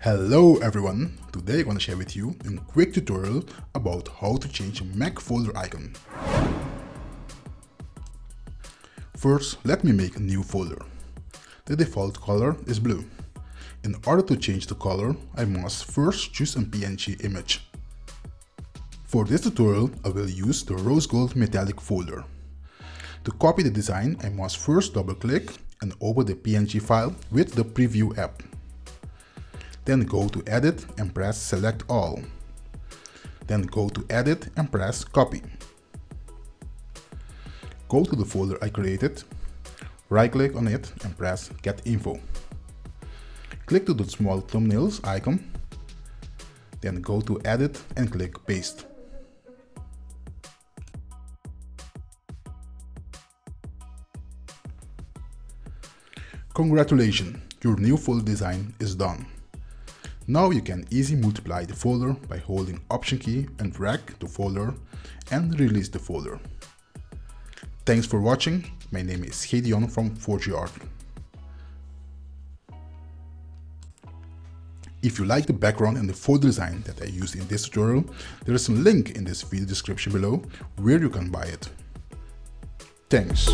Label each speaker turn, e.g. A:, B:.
A: Hello everyone, today I'm going to share with you a quick tutorial about how to change a Mac folder icon. First, let me make a new folder. The default color is blue. In order to change the color, I must first choose a PNG image. For this tutorial, I will use the rose gold metallic folder. To copy the design, I must first double click and open the PNG file with the preview app. Then go to Edit and press Select All. Then go to Edit and press Copy. Go to the folder I created, right-click on it and press Get Info. Click to the small thumbnails icon, then go to Edit and click Paste. Congratulations, your new folder design is done. Now you can easily multiply the folder by holding Option key and drag the folder and release the folder. Thanks for watching. My name is Gideon from 4G Art. If you like the background and the folder design that I used in this tutorial, there is a link in this video description below where you can buy it. Thanks.